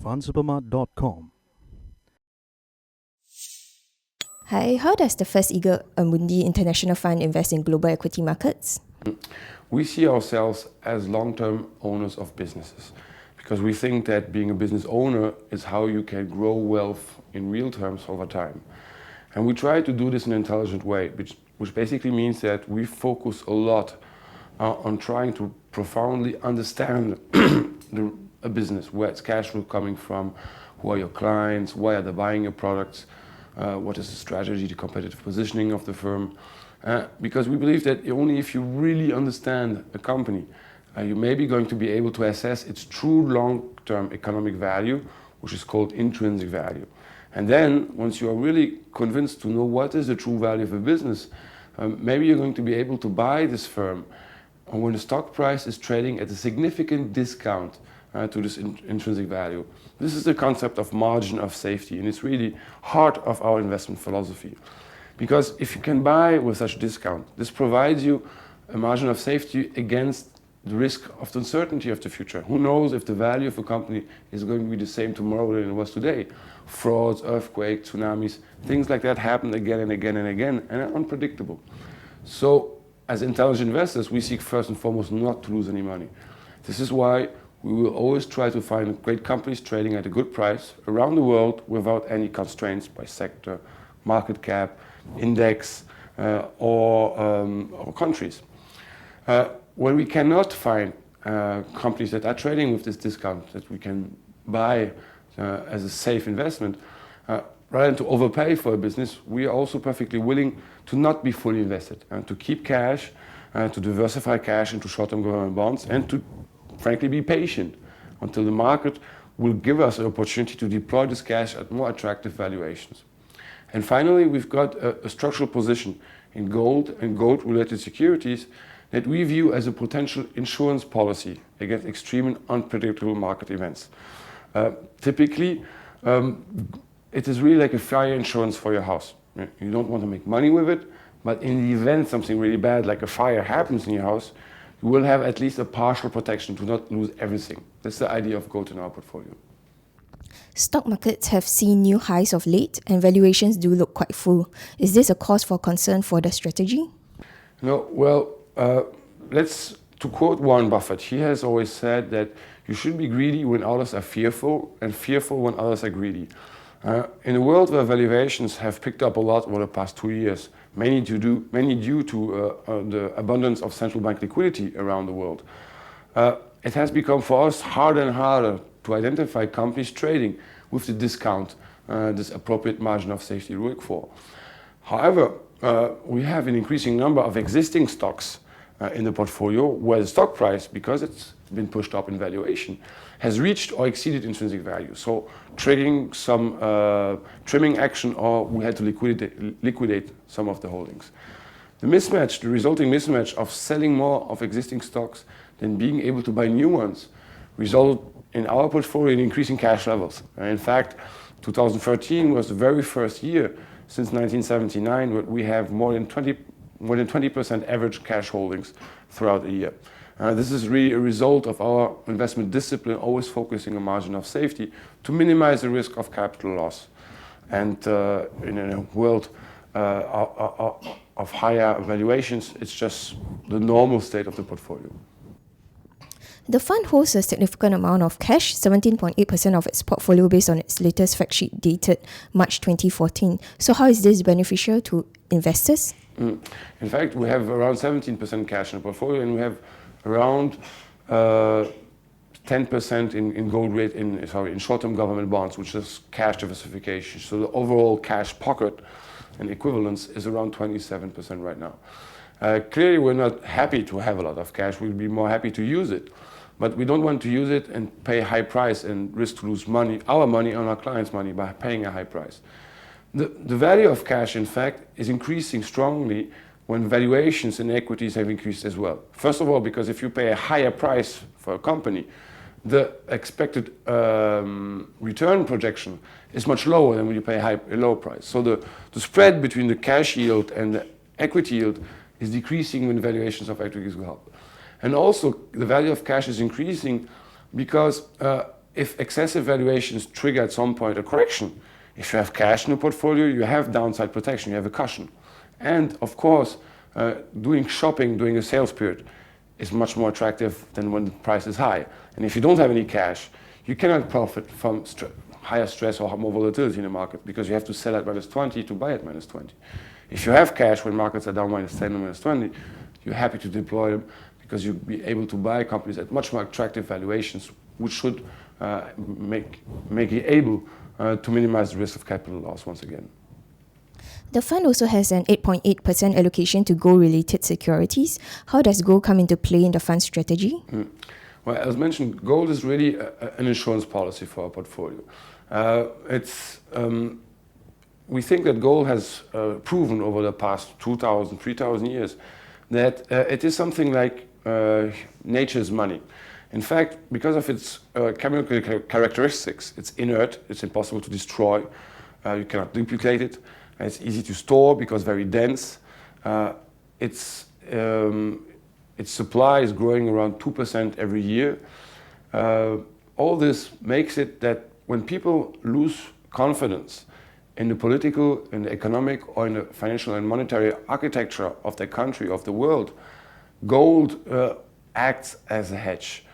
Fundsupermart.com. Hi, how does the First Eagle Amundi International Fund invest in global equity markets? We see ourselves as long-term owners of businesses because we think that being a business owner is how you can grow wealth in real terms over time. And we try to do this in an intelligent way, which basically means that we focus a lot on trying to profoundly understand a business, where its cash flow coming from, who are your clients, why are they buying your products, what is the strategy, the competitive positioning of the firm. Because we believe that only if you really understand a company, you may be going to be able to assess its true long-term economic value, which is called intrinsic value. And then, once you are really convinced to know what is the true value of a business, maybe you're going to be able to buy this firm when the stock price is trading at a significant discount to this intrinsic value. This is the concept of margin of safety, and it's really heart of our investment philosophy. Because if you can buy with such a discount, this provides you a margin of safety against the risk of the uncertainty of the future. Who knows if the value of a company is going to be the same tomorrow than it was today? Frauds, earthquakes, tsunamis, things like that happen again and again and again and are unpredictable. So as intelligent investors, we seek first and foremost not to lose any money. This is why we will always try to find great companies trading at a good price around the world without any constraints by sector, market cap, index, or countries. When we cannot find companies that are trading with this discount that we can buy as a safe investment, rather than to overpay for a business, we are also perfectly willing to not be fully invested and to keep cash, to diversify cash into short-term government bonds, and to frankly be patient until the market will give us an opportunity to deploy this cash at more attractive valuations. And finally, we've got a structural position in gold and gold-related securities that we view as a potential insurance policy against extreme and unpredictable market events. Typically, it is really like a fire insurance for your house. You don't want to make money with it, but in the event something really bad, like a fire, happens in your house, you will have at least a partial protection to not lose everything. That's the idea of gold in our portfolio. Stock markets have seen new highs of late and valuations do look quite full. Is this a cause for concern for the strategy? No, well, to quote Warren Buffett, he has always said that you should be greedy when others are fearful and fearful when others are greedy. In a world where valuations have picked up a lot over the past 2 years, mainly due to the abundance of central bank liquidity around the world, it has become for us harder and harder to identify companies trading with the discount this appropriate margin of safety look for. However, we have an increasing number of existing stocks in the portfolio where the stock price, because it's been pushed up in valuation, has reached or exceeded intrinsic value. So triggering some trimming action, or we had to liquidate some of the holdings. The resulting mismatch of selling more of existing stocks than being able to buy new ones resulted in our portfolio in increasing cash levels. In fact, 2013 was the very first year since 1979 where we have more than 20% average cash holdings throughout the year. This is really a result of our investment discipline, always focusing on margin of safety to minimize the risk of capital loss. And in a world of higher valuations, it's just the normal state of the portfolio. The fund holds a significant amount of cash, 17.8% of its portfolio based on its latest fact sheet dated March 2014. So how is this beneficial to investors? In fact, we have around 17% cash in the portfolio, and we have around 10% in gold rate in short-term government bonds, which is cash diversification. So the overall cash pocket and equivalence is around 27% right now. Clearly, we're not happy to have a lot of cash. We'd be more happy to use it. But we don't want to use it and pay a high price and risk to lose money, our money and our clients' money, by paying a high price. The value of cash, in fact, is increasing strongly when valuations in equities have increased as well. First of all, because if you pay a higher price for a company, the expected return projection is much lower than when you pay a low price. So the spread between the cash yield and the equity yield is decreasing when valuations of equities go up. And also, the value of cash is increasing because if excessive valuations trigger at some point a correction, if you have cash in the portfolio, you have downside protection, you have a cushion. And of course, doing shopping during a sales period is much more attractive than when the price is high. And if you don't have any cash, you cannot profit from higher stress or more volatility in the market because you have to sell at -20 to buy at -20. If you have cash when markets are down -10 or -20, you're happy to deploy them because you'll be able to buy companies at much more attractive valuations, which should make you able to minimize the risk of capital loss once again. The fund also has an 8.8% allocation to gold-related securities. How does gold come into play in the fund strategy? Well, as mentioned, gold is really an insurance policy for our portfolio. We think that gold has proven over the past 2,000, 3,000 years that it is something like nature's money. In fact, because of its chemical characteristics, it's inert, it's impossible to destroy, you cannot duplicate it, and it's easy to store because very dense. Its supply is growing around 2% every year. All this makes it that when people lose confidence in the political, in the economic, or in the financial and monetary architecture of their country, of the world, gold acts as a hedge.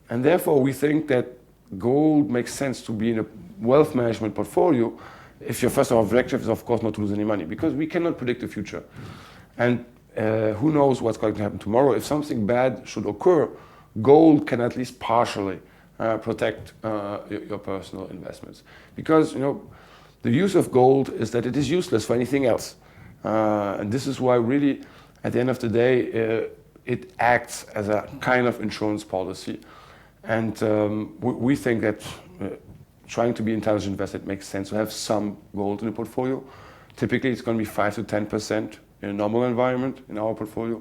And therefore we think that gold makes sense to be in a wealth management portfolio if your first objective is of course not to lose any money, because we cannot predict the future. And who knows what's going to happen tomorrow. If something bad should occur, gold can at least partially protect your personal investments. Because the use of gold is that it is useless for anything else. And this is why really at the end of the day it acts as a kind of insurance policy. And we think that trying to be intelligent investor, it makes sense to have some gold in the portfolio. Typically it's going to be 5 to 10% in a normal environment in our portfolio,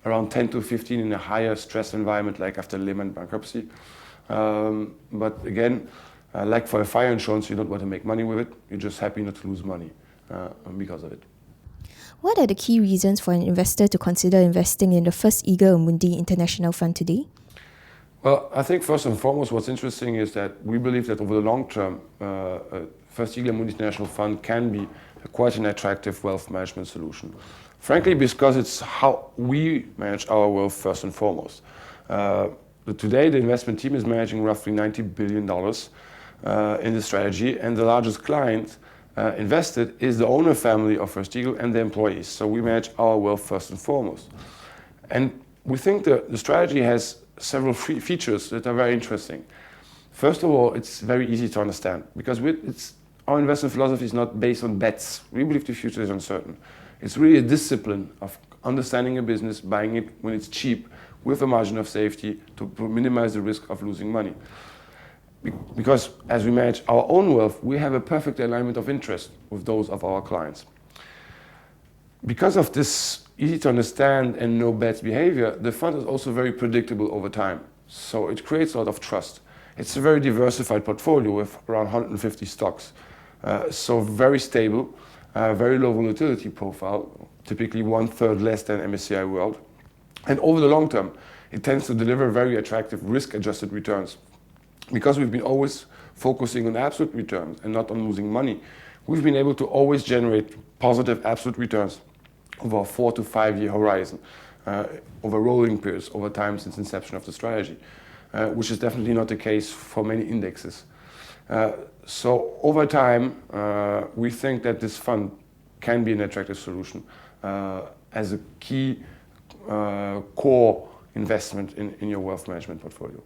around 10 to 15 in a higher stress environment like after Lehman bankruptcy. But again, like for a fire insurance, you don't want to make money with it, you're just happy not to lose money because of it. What are the key reasons for an investor to consider investing in the First Eagle Amundi International Fund today? Well, I think first and foremost what's interesting is that we believe that over the long term, First Eagle Amundi International Fund can be quite an attractive wealth management solution. Frankly, because it's how we manage our wealth first and foremost. Today, the investment team is managing roughly $90 billion in the strategy, and the largest client invested is the owner family of First Eagle and the employees. So we manage our wealth first and foremost. And we think the strategy has several features that are very interesting. First of all, it's very easy to understand because our investment philosophy is not based on bets. We believe the future is uncertain. It's really a discipline of understanding a business, buying it when it's cheap with a margin of safety to minimize the risk of losing money. Because as we manage our own wealth, we have a perfect alignment of interest with those of our clients. Because of this easy to understand and no bets behavior, the fund is also very predictable over time. So it creates a lot of trust. It's a very diversified portfolio with around 150 stocks. So very stable, very low volatility profile, typically 1/3 less than MSCI World. And over the long term, it tends to deliver very attractive risk-adjusted returns. Because we've been always focusing on absolute returns and not on losing money, we've been able to always generate positive absolute returns over a 4 to 5 year horizon, over rolling periods, over time since inception of the strategy, which is definitely not the case for many indexes. So over time, we think that this fund can be an attractive solution as a key core investment in your wealth management portfolio.